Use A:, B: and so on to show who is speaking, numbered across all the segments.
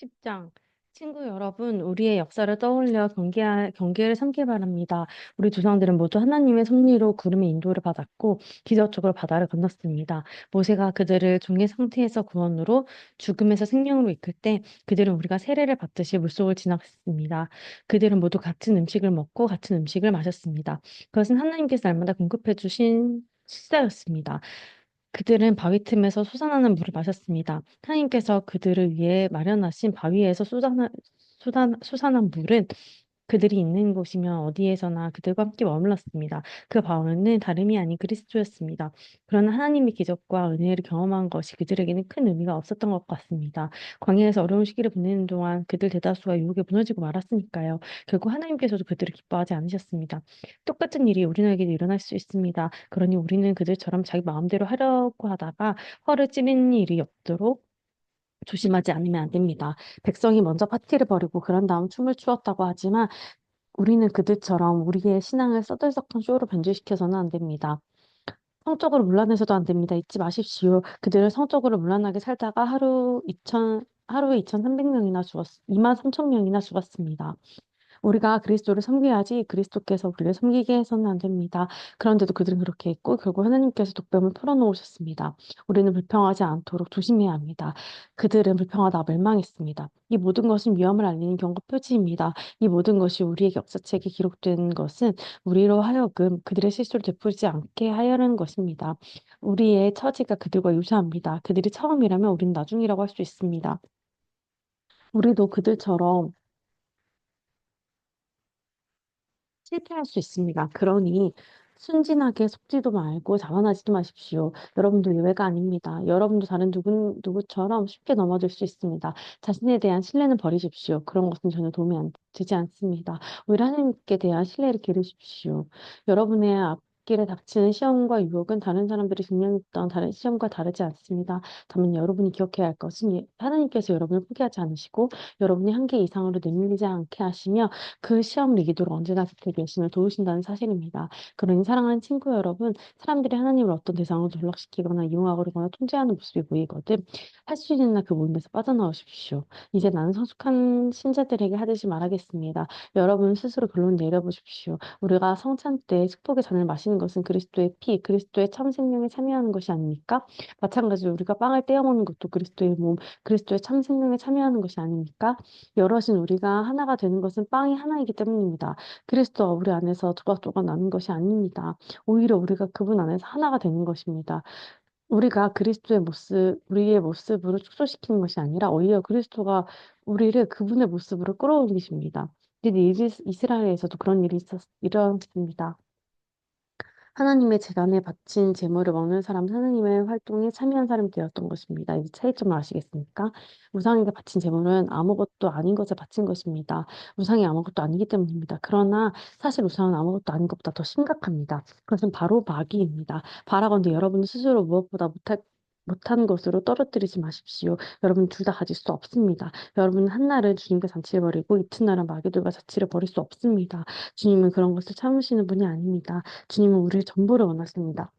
A: 10장. 친구 여러분, 우리의 역사를 떠올려 경계를 삼기 바랍니다. 우리 조상들은 모두 하나님의 섭리로 구름의 인도를 받았고 기적적으로 바다를 건넜습니다. 모세가 그들을 종의 상태에서 구원으로 죽음에서 생명으로 이끌 때 그들은 우리가 세례를 받듯이 물속을 지나갔습니다. 그들은 모두 같은 음식을 먹고 같은 음식을 마셨습니다. 그것은 하나님께서 날마다 공급해 주신 식사였습니다. 그들은 바위 틈에서 솟아나는 물을 마셨습니다. 하나님께서 그들을 위해 마련하신 바위에서 솟아난 물은 그들이 있는 곳이면 어디에서나 그들과 함께 머물렀습니다. 그 바위는 다름이 아닌 그리스도였습니다. 그러나 하나님의 기적과 은혜를 경험한 것이 그들에게는 큰 의미가 없었던 것 같습니다. 광야에서 어려운 시기를 보내는 동안 그들 대다수가 유혹에 무너지고 말았으니까요. 결국 하나님께서도 그들을 기뻐하지 않으셨습니다. 똑같은 일이 우리에게도 일어날 수 있습니다. 그러니 우리는 그들처럼 자기 마음대로 하려고 하다가 허를 찌르는 일이 없도록 조심하지 않으면 안 됩니다. 백성이 먼저 파티를 벌이고 그런 다음 춤을 추었다고 하지만 우리는 그들처럼 우리의 신앙을 써들썩한 쇼로 변질시켜서는 안 됩니다. 성적으로 문란해서도 안 됩니다. 잊지 마십시오. 그들은 성적으로 문란하게 살다가 하루에 2,300명이나 2만 3천 명이나 죽었습니다. 우리가 그리스도를 섬겨야지 그리스도께서 우리를 섬기게 해서는 안 됩니다. 그런데도 그들은 그렇게 했고 결국 하나님께서 독뱀을 풀어놓으셨습니다. 우리는 불평하지 않도록 조심해야 합니다. 그들은 불평하다 멸망했습니다. 이 모든 것은 위험을 알리는 경고 표지입니다. 이 모든 것이 우리의 역사책에 기록된 것은 우리로 하여금 그들의 실수를 되풀이지 않게 하려는 것입니다. 우리의 처지가 그들과 유사합니다. 그들이 처음이라면 우리는 나중이라고 할 수 있습니다. 우리도 그들처럼 실패할 수 있습니다. 그러니 순진하게 속지도 말고 자만하지도 마십시오. 여러분도 예외가 아닙니다. 여러분도 다른 누구처럼 쉽게 넘어질 수 있습니다. 자신에 대한 신뢰는 버리십시오. 그런 것은 전혀 도움이 되지 않습니다. 오히려 하나님께 대한 신뢰를 기르십시오. 여러분의 앞길에 닥치는 시험과 유혹은 다른 사람들이 직면했던 다른 시험과 다르지 않습니다. 다만 여러분이 기억해야 할 것은 하나님께서 여러분을 포기하지 않으시고 여러분이 한계 이상으로 내밀리지 않게 하시며 그 시험을 이기도록 언제나 곁에 계심을 도우신다는 사실입니다. 그러니 사랑하는 친구 여러분, 사람들이 하나님을 어떤 대상으로 전락시키거나 이용하거나 통제하는 모습이 보이거든 할 수 있는 한 그 모임에서 빠져나오십시오. 이제 나는 성숙한 신자들에게 하듯이 말하겠습니다. 여러분 스스로 결론 내려보십시오. 우리가 성찬 때 축복의 잔을 마시는 것은 그리스도의 피, 그리스도의 참 생명에 참여하는 것이 아닙니까? 마찬가지로 우리가 빵을 떼어 먹는 것도 그리스도의 몸, 그리스도의 참 생명에 참여하는 것이 아닙니까? 여럿인 우리가 하나가 되는 것은 빵이 하나이기 때문입니다. 그리스도와 우리 안에서 조각조각 나는 것이 아닙니다. 오히려 우리가 그분 안에서 하나가 되는 것입니다. 우리가 우리의 모습으로 축소시키는 것이 아니라 오히려 그리스도가 우리를 그분의 모습으로 끌어올리십니다. 이제 이스라엘에서도 그런 일이 일어났습니다. 하나님의 제단에 바친 제물을 먹는 사람, 하나님의 활동에 참여한 사람이 되었던 것입니다. 이 차이점을 아시겠습니까? 우상에게 바친 제물은 아무것도 아닌 것에 바친 것입니다. 우상이 아무것도 아니기 때문입니다. 그러나 사실 우상은 아무것도 아닌 것보다 더 심각합니다. 그것은 바로 마귀입니다. 바라건대 여러분 스스로 무엇보다 못한 것으로 떨어뜨리지 마십시오. 여러분 둘 다 가질 수 없습니다. 여러분은 한날은 주님과 잔치를 벌이고 이튿날은 마귀들과 잔치를 벌일 수 없습니다. 주님은 그런 것을 참으시는 분이 아닙니다. 주님은 우리의 전부를 원하십니다.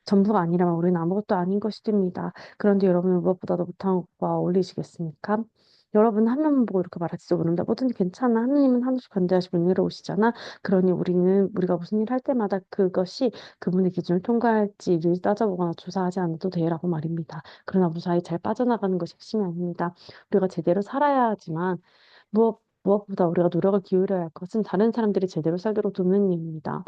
A: 전부가 아니라면 우리는 아무것도 아닌 것이 됩니다. 그런데 여러분은 무엇보다도 못한 것과 어울리시겠습니까? 여러분 한 명만 보고 이렇게 말할지도 모른다. 뭐든지 괜찮아. 하느님은 한없이 관대하시고 은혜로우시잖아. 그러니 우리가 무슨 일 할 때마다 그것이 그분의 기준을 통과할지를 따져보거나 조사하지 않아도 돼라고 말입니다. 그러나 무사히 잘 빠져나가는 것이 핵심이 아닙니다. 우리가 제대로 살아야 하지만 무엇보다 우리가 노력을 기울여야 할 것은 다른 사람들이 제대로 살도록 돕는 일입니다.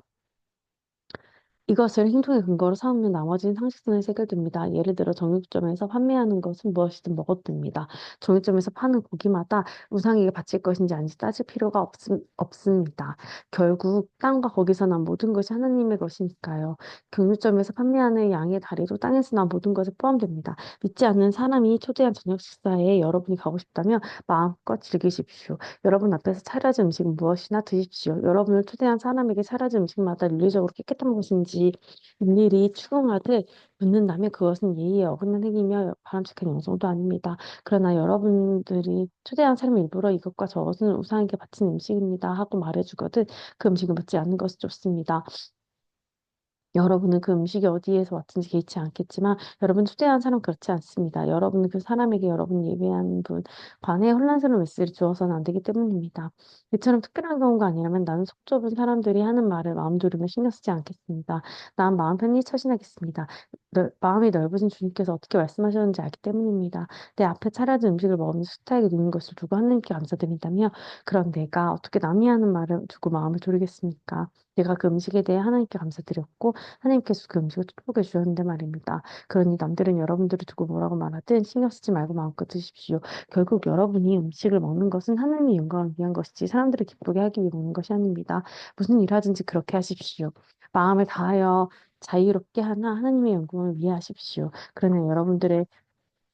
A: 이것을 행동의 근거로 삼으면 나머지는 상식선에 새겨듭니다. 예를 들어 정육점에서 판매하는 것은 무엇이든 먹어도 됩니다. 정육점에서 파는 고기마다 우상에게 바칠 것인지 아닌지 따질 필요가 없습니다. 결국 땅과 거기서 난 모든 것이 하나님의 것이니까요. 정육점에서 판매하는 양의 다리도 땅에서 난 모든 것에 포함됩니다. 믿지 않는 사람이 초대한 저녁 식사에 여러분이 가고 싶다면 마음껏 즐기십시오. 여러분 앞에서 차려진 음식은 무엇이나 드십시오. 여러분을 초대한 사람에게 차려진 음식마다 윤리적으로 깨끗한 것인지 일일이 추궁하듯 묻는다면 그것은 예의에 어긋난 행위며 바람직한 영성도 아닙니다. 그러나 여러분들이 초대한 사람이 일부러 이것과 저것은 우상에게 바친 음식입니다 하고 말해주거든 그 음식을 먹지 않는 것이 좋습니다. 여러분은 그 음식이 어디에서 왔든지 개의치 않겠지만 여러분 초대한 사람 그렇지 않습니다. 여러분은 그 사람에게 여러분 예배한 분 관에 혼란스러운 메시지를 주어서는 안 되기 때문입니다. 이처럼 특별한 경우가 아니라면 나는 속 좁은 사람들이 하는 말을 마음 졸이며 신경 쓰지 않겠습니다. 난 마음 편히 처신하겠습니다. 마음이 넓으신 주님께서 어떻게 말씀하셨는지 알기 때문입니다. 내 앞에 차려진 음식을 먹으면서 수타에게 누는 것을 두고 하나님께 감사드린다며 그런 내가 어떻게 남이 하는 말을 두고 마음을 졸이겠습니까? 내가 그 음식에 대해 하나님께 감사드렸고 하나님께서 그 음식을 축복해 주셨는데 말입니다. 그러니 남들은 여러분들을 두고 뭐라고 말하든 신경 쓰지 말고 마음껏 드십시오. 결국 여러분이 음식을 먹는 것은 하나님의 영광을 위한 것이지 사람들을 기쁘게 하기 위해 먹는 것이 아닙니다. 무슨 일 하든지 그렇게 하십시오. 마음을 다하여 자유롭게 하나 하나님의 영광을 위해 하십시오. 그러나 여러분들의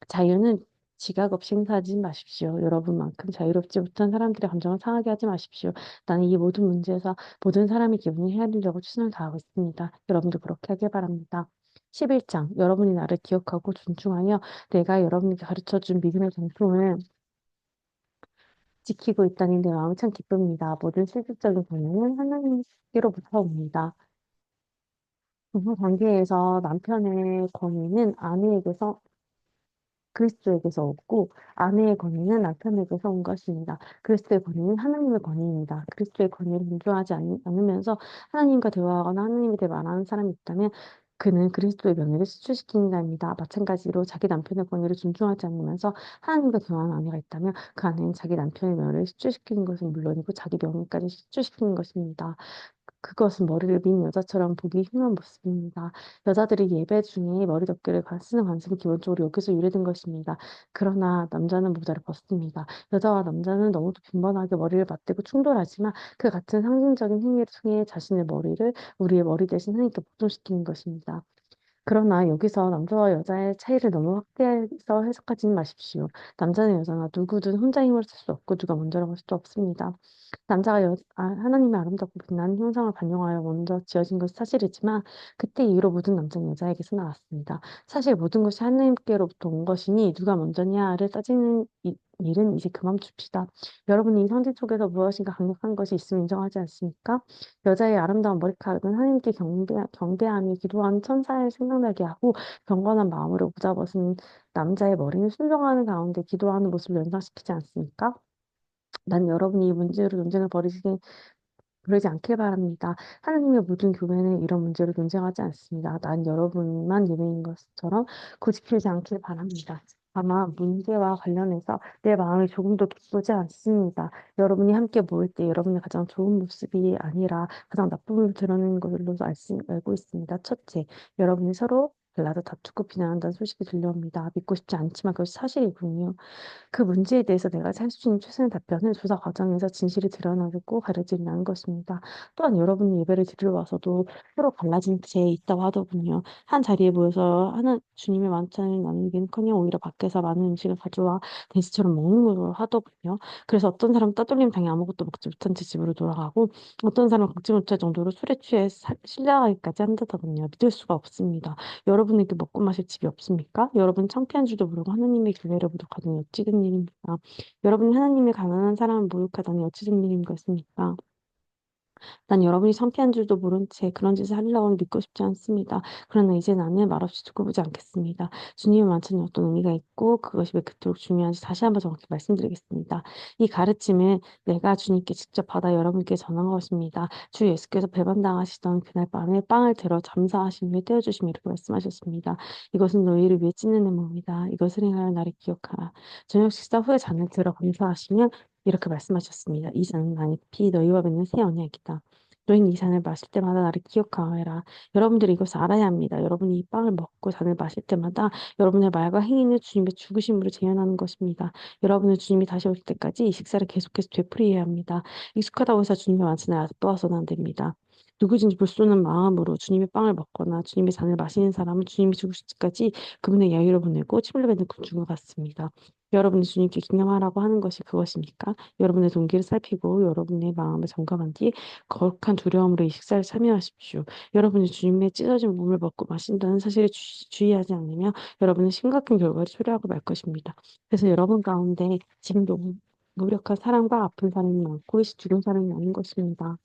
A: 자유는 지각 없이 행사하지 마십시오. 여러분만큼 자유롭지 못한 사람들의 감정을 상하게 하지 마십시오. 나는 이 모든 문제에서 모든 사람의 기분을 헤아리려고 최선을 다하고 있습니다. 여러분도 그렇게 하길 바랍니다. 11장. 여러분이 나를 기억하고 존중하여 내가 여러분에게 가르쳐준 믿음의 정통을 지키고 있다니 내 마음이 참 기쁩니다. 모든 실질적인 권한은 하나님께로부터 옵니다. 부부 관계에서 남편의 권위는 아내에게서 그리스도에게서 없고 아내의 권위는 남편에게서 온 것입니다. 그리스도의 권위는 하나님의 권위입니다. 그리스도의 권위를 존중하지 않으면서 하나님과 대화하거나 하나님에 대해 말하는 사람이 있다면 그는 그리스도의 명예를 수출시키는 자입니다. 마찬가지로 자기 남편의 권위를 존중하지 않으면서 하나님과 대화하는 아내가 있다면 그 아내는 자기 남편의 명예를 수출시키는 것은 물론이고 자기 명예까지 수출시키는 것입니다. 그것은 머리를 민 여자처럼 보기 흉한 모습입니다. 여자들이 예배 중에 머리 덮개를 쓰는 관습은 기본적으로 여기서 유래된 것입니다. 그러나 남자는 모자를 벗습니다. 여자와 남자는 너무도 빈번하게 머리를 맞대고 충돌하지만 그 같은 상징적인 행위를 통해 자신의 머리를 우리의 머리 대신 하나님께 복종시키는 것입니다. 그러나 여기서 남자와 여자의 차이를 너무 확대해서 해석하지는 마십시오. 남자는 여자나 누구든 혼자 힘을 쓸 수 없고 누가 먼저라고 할 수도 없습니다. 남자가 하나님의 아름답고 빛나는 형상을 반영하여 먼저 지어진 것은 사실이지만 그때 이후로 모든 남자는 여자에게서 나왔습니다. 사실 모든 것이 하나님께로부터 온 것이니 누가 먼저냐를 따지는 일은 이제 그만 둡시다. 여러분이 이 상징 속에서 무엇인가 강력한 것이 있으면 인정하지 않습니까? 여자의 아름다운 머리카락은 하나님께 경배하며 기도하는 천사를 생각나게 하고 경건한 마음으로 보잡아서 남자의 머리는 순종하는 가운데 기도하는 모습을 연상시키지 않습니까? 난 여러분이 이 문제로 논쟁을 그러지 않길 바랍니다. 하나님의 모든 교회는 이런 문제로 논쟁하지 않습니다. 난 여러분만 예외인 것처럼 고집피지 않길 바랍니다. 아마 문제와 관련해서 내 마음이 조금도 기쁘지 않습니다. 여러분이 함께 모일 때 여러분의 가장 좋은 모습이 아니라 가장 나쁜 모습을 드러내는 것으로 알고 있습니다. 첫째, 여러분이 서로 갈라서 다투고 비난한다는 소식이 들려옵니다. 믿고 싶지 않지만 그것이 사실이군요. 그 문제에 대해서 내가 할 수 있는 최선의 답변은 조사 과정에서 진실이 드러나고 가려진다는 것입니다. 또한 여러분이 예배를 드리러 와서도 서로 갈라진 채 있다고 하더군요. 한 자리에 모여서 하는 주님의 만찬을 나누기는커녕 오히려 밖에서 많은 음식을 가져와 돼지처럼 먹는 걸로 하더군요. 그래서 어떤 사람은 따돌림 당해 아무것도 먹지 못한 채 집으로 돌아가고 어떤 사람은 걷지 못할 정도로 술에 취해 실려가기까지 한다더군요. 믿을 수가 없습니다. 여러분에게 먹고 마실 집이 없습니까? 여러분 창피한 줄도 모르고 하나님의 교회를 모독하다니 어찌 된 일입니까? 여러분이 하나님의 가난한 사람을 모욕하다니 어찌 된 일인 것입니까? 난 여러분이 창피한 줄도 모른 채 그런 짓을 하려고 하면 믿고 싶지 않습니다. 그러나 이제 나는 말없이 두고 보지 않겠습니다. 주님의 만찬이 어떤 의미가 있고 그것이 왜 그토록 중요한지 다시 한번 정확히 말씀드리겠습니다. 이 가르침은 내가 주님께 직접 받아 여러분께 전한 것입니다. 주 예수께서 배반당하시던 그날 밤에 빵을 들어 잠사하신 후에 떼어주시며 이렇게 말씀하셨습니다. 이것은 너희를 위해 찢는 내 몸이다. 이것을 행하여 나를 기억하라. 저녁 식사 후에 잔을 들어 감사하시면 이렇게 말씀하셨습니다. 이 잔은 나의 피 너희와 맺는 새 언약이다. 너희는 이 잔을 마실 때마다 나를 기억하여라. 여러분들이 이것을 알아야 합니다. 여러분이 이 빵을 먹고 잔을 마실 때마다 여러분의 말과 행위는 주님의 죽으심으로 재현하는 것입니다. 여러분은 주님이 다시 오실 때까지 이 식사를 계속해서 되풀이해야 합니다. 익숙하다고 해서 주님의 만찬을 아껴서는 안 됩니다. 누구든지 불쏘는 마음으로 주님의 빵을 먹거나 주님의 잔을 마시는 사람은 주님이 죽으실 때까지 그분의 야유를 보내고 침을 뱉는 곤충과 같습니다. 여러분이 주님께 기념하라고 하는 것이 그것입니까? 여러분의 동기를 살피고 여러분의 마음을 점검한 뒤 거룩한 두려움으로 이 식사를 참여하십시오. 여러분이 주님의 찢어진 몸을 먹고 마신다는 사실에 주의하지 않으면 여러분은 심각한 결과를 초래하고 말 것입니다. 그래서 여러분 가운데 지금도 무력한 사람과 아픈 사람이 많고 죽은 사람이 많은 것입니다.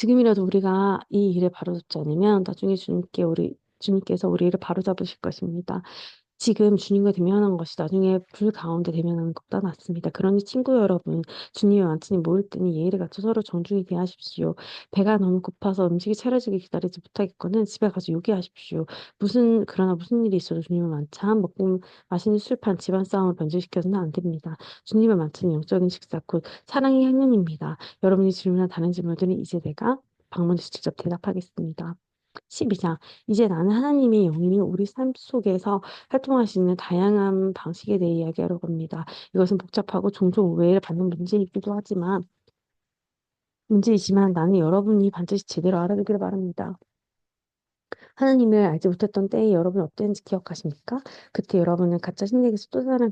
A: 지금이라도 우리가 이 일을 바로잡지 않으면 나중에 주님께서 우리 일을 바로잡으실 것입니다. 지금 주님과 대면하는 것이 나중에 불 가운데 대면하는 것보다 낫습니다. 그러니 친구 여러분, 주님의 완전히 모일 때니 예의를 갖춰 서로 정중히 대하십시오. 배가 너무 고파서 음식이 차려지기 기다리지 못하겠거든 집에 가서 요기하십시오. 그러나 무슨 일이 있어도 주님을 만찬, 먹고 마시는 술판, 집안 싸움을 변질시켜서는 안 됩니다. 주님의 만찬은 영적인 식사, 곧 사랑의 향연입니다. 여러분이 질문한 다른 질문들은 이제 내가 방문해서 직접 대답하겠습니다. 12장. 이제 나는 하나님의 영이 우리 삶 속에서 활동할 수 있는 다양한 방식에 대해 이야기하려고 합니다. 이것은 복잡하고 종종 오해를 받는 문제이지만 나는 여러분이 반드시 제대로 알아두기를 바랍니다. 하나님을 알지 못했던 때에 여러분 어땠는지 기억하십니까? 그때 여러분은 가짜 신에게서 또 다른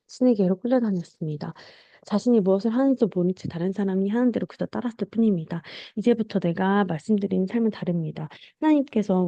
A: 신에게로 끌려다녔습니다. 자신이 무엇을 하는지 모른 채 다른 사람이 하는 대로 그저 따랐을 뿐입니다. 이제부터 내가 말씀드리는 삶은 다릅니다. 하나님께서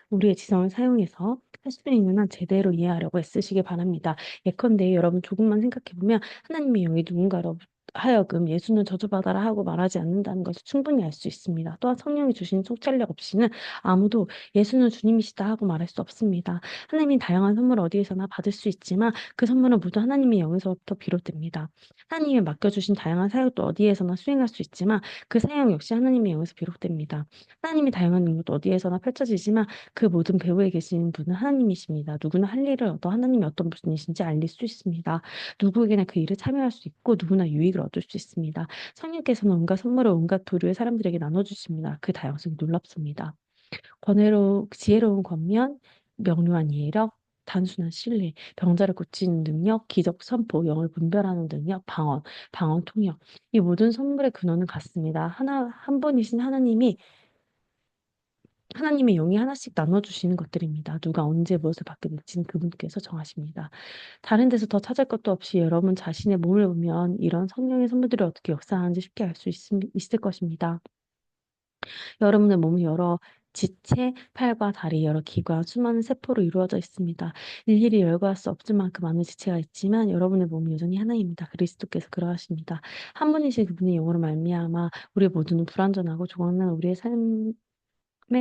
A: 우리의 지성을 사용해서 할 수 있는 한 제대로 이해하려고 애쓰시길 바랍니다. 예컨대 여러분 조금만 생각해보면 하나님의 영이 누군가로 하여금 예수는 저주받아라 하고 말하지 않는다는 것을 충분히 알 수 있습니다. 또한 성령이 주신 통찰력 없이는 아무도 예수는 주님이시다 하고 말할 수 없습니다. 하나님이 다양한 선물을 어디에서나 받을 수 있지만 그 선물은 모두 하나님의 영에서부터 비롯됩니다. 하나님이 맡겨주신 다양한 사역도 어디에서나 수행할 수 있지만 그 사역 역시 하나님의 영에서 비롯됩니다. 하나님이 다양한 능력도 어디에서나 펼쳐지지만 그 모든 배후에 계신 분은 하나님이십니다. 누구나 할 일을 얻어 하나님이 어떤 분이신지 알릴 수 있습니다. 누구에게나 그 일에 참여할 수 있고 누구나 유익을 얻을 수 있습니다. 성령께서는 온갖 선물을 온갖 도류의 사람들에게 나눠주십니다. 그 다양성이 놀랍습니다. 지혜로운 권면, 명료한 이해력, 단순한 신뢰, 병자를 고치는 능력, 기적 선포, 영을 분별하는 능력, 방언 통역. 이 모든 선물의 근원은 같습니다. 한 분이신 하나님의 영이 하나씩 나눠주시는 것들입니다. 누가 언제 무엇을 받게 될지는 그분께서 정하십니다. 다른 데서 더 찾을 것도 없이 여러분 자신의 몸을 보면 이런 성령의 선물들이 어떻게 역사하는지 쉽게 알 수 있을 것입니다. 여러분의 몸은 여러 지체, 팔과 다리, 여러 기관, 수많은 세포로 이루어져 있습니다. 일일이 열거할 수 없을 만큼 많은 지체가 있지만 여러분의 몸은 여전히 하나입니다. 그리스도께서 그러하십니다. 한 분이신 그분의 영으로 말미암아 우리 모두는 불완전하고 조각난 우리의 삶의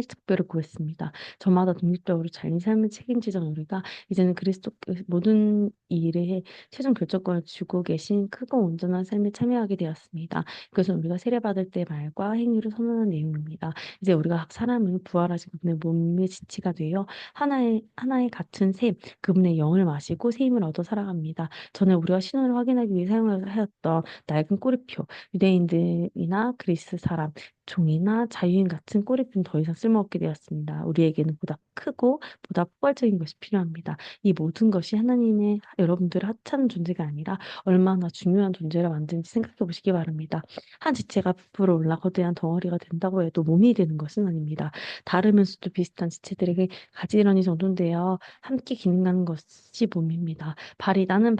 A: 특별을 구했습니다. 저마다 독립적으로 자기 삶을 책임지던 우리가 이제는 그리스도께서 모든 일에 최종 결정권을 쥐고 계신 크고 온전한 삶에 참여하게 되었습니다. 그것은 우리가 세례받을 때 말과 행위를 선언한 내용입니다. 이제 우리가 각 사람은 부활하신 그분의 몸의 지체가 되어 하나의 같은 셈, 그분의 영을 마시고 새 힘을 얻어 살아갑니다. 전에 우리가 신원을 확인하기 위해 사용하였던 낡은 꼬리표, 유대인들이나 그리스 사람, 종이나 자유인 같은 꼬리표는 더 이상 쓸모없게 되었습니다. 우리에게는 보다 크고 보다 포괄적인 것이 필요합니다. 이 모든 것이 하나님의 여러분들의 하찮은 존재가 아니라 얼마나 중요한 존재를 만드는지 생각해 보시기 바랍니다. 한 지체가 부풀어 올라 거대한 덩어리가 된다고 해도 몸이 되는 것은 아닙니다. 다르면서도 비슷한 지체들에게 가지런히 정돈되어 함께 기능하는 것이 몸입니다. 발이 나는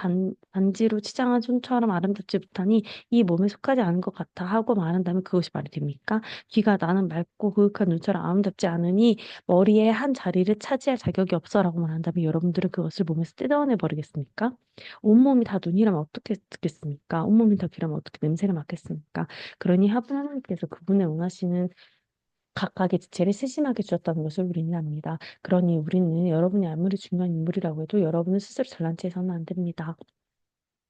A: 반지로 치장한 손처럼 아름답지 못하니 이 몸에 속하지 않은 것 같아 하고 말한다면 그것이 말이 됩니까? 귀가 나는 맑고 그윽한 눈처럼 아름답지 않으니 머리에 한 자리를 차지할 자격이 없어라고 말한다면 여러분들은 그것을 몸에서 뜯어내 버리겠습니까? 온몸이 다 눈이라면 어떻게 듣겠습니까? 온몸이 다 귀라면 어떻게 냄새를 맡겠습니까? 그러니 하나님께서 그분의 원하시는 각각의 지체를 세심하게 주었다는 것을 우리는 압니다. 그러니 우리는 여러분이 아무리 중요한 인물이라고 해도 여러분은 스스로 잘난 체 해서는 안 됩니다.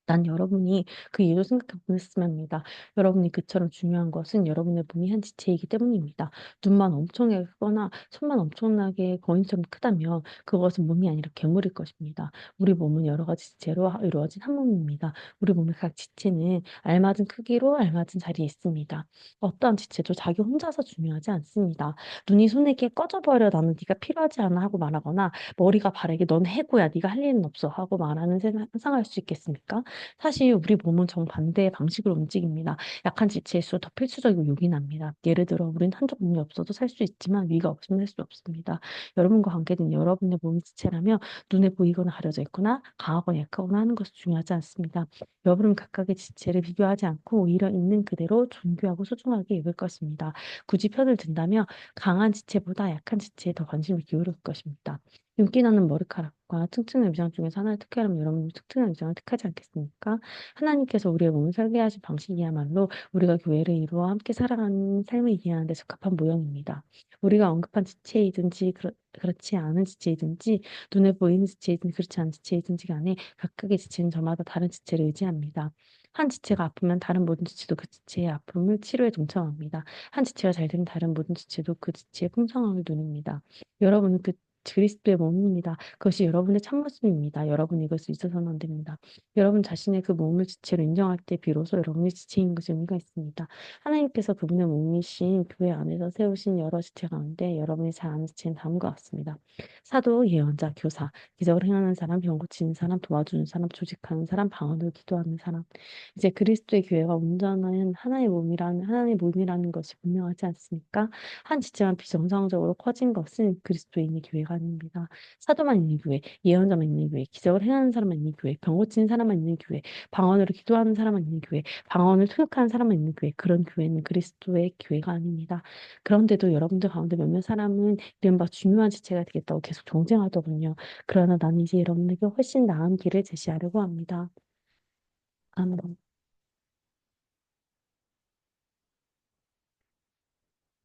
A: 난 여러분이 그 이유를 생각해 보냈으면 합니다. 여러분이 그처럼 중요한 것은 여러분의 몸이 한 지체이기 때문입니다. 눈만 엄청나게 크거나 손만 엄청나게 거인처럼 크다면 그것은 몸이 아니라 괴물일 것입니다. 우리 몸은 여러 가지 지체로 이루어진 한 몸입니다. 우리 몸의 각 지체는 알맞은 크기로 알맞은 자리에 있습니다. 어떠한 지체도 자기 혼자서 중요하지 않습니다. 눈이 손에게 꺼져버려 나는 네가 필요하지 않아 하고 말하거나 머리가 바르게 넌 해고야 네가 할 일은 없어 하고 말하는 상상할 수 있겠습니까? 사실 우리 몸은 정반대의 방식으로 움직입니다. 약한 지체일수록 더 필수적이고 요긴합니다. 예를 들어 우린 한쪽 몸이 없어도 살 수 있지만 위가 없으면 살 수 없습니다. 여러분과 관계된 여러분의 몸이 지체라며 눈에 보이거나 가려져 있거나 강하거나 약하거나 하는 것은 중요하지 않습니다. 여러분 각각의 지체를 비교하지 않고 오히려 있는 그대로 존귀하고 소중하게 여길 것입니다. 굳이 편을 든다면 강한 지체보다 약한 지체에 더 관심을 기울일 것입니다. 윤기 나는 머리카락, 위장과 튼튼한 위장 중에서 하나를 택하려면 여러분은 튼튼한 위장을 택하지 않겠습니까? 하나님께서 우리의 몸을 설계하신 방식이야말로 우리가 교회를 이루어 함께 살아가는 삶을 이해하는 데 적합한 모형입니다. 우리가 언급한 지체이든지 그렇지 않은 지체이든지 눈에 보이는 지체이든지 그렇지 않은 지체이든지 간에 각각의 지체는 저마다 다른 지체를 의지합니다. 한 지체가 아프면 다른 모든 지체도 그 지체의 아픔을 치료에 동참합니다. 한 지체가 잘 되면 다른 모든 지체도 그 지체의 풍성함을 누립니다. 여러분은 그 그리스도의 몸입니다. 그것이 여러분의 참모습입니다. 여러분이 이것을 잊어서는 안 됩니다. 여러분 자신의 그 몸을 지체로 인정할 때 비로소 여러분이 지체인 것이 의미가 있습니다. 하나님께서 그분의 몸이신 교회 안에서 세우신 여러 지체 가운데 여러분이 잘 아는 지체는 다음과 같습니다. 사도, 예언자, 교사, 기적을 행하는 사람, 병 고치는 사람, 도와주는 사람, 조직하는 사람, 방언으로 기도하는 사람. 이제 그리스도의 교회가 온전한 하나님의 몸이라는 것이 분명하지 않습니까? 한 지체만 비정상적으로 커진 것은 그리스도인의 교회가 아닙니다. 사도만 있는 교회, 예언자만 있는 교회, 기적을 행하는 사람만 있는 교회, 병 고치는 사람만 있는 교회, 방언으로 기도하는 사람만 있는 교회, 방언을 통역하는 사람만 있는 교회, 그런 교회는 그리스도의 교회가 아닙니다. 그런데도 여러분들 가운데 몇몇 사람은 이른바 중요한 지체가 되겠다고 계속 경쟁하더군요. 그러나 나는 이제 여러분에게 훨씬 나은 길을 제시하려고 합니다. 아멘.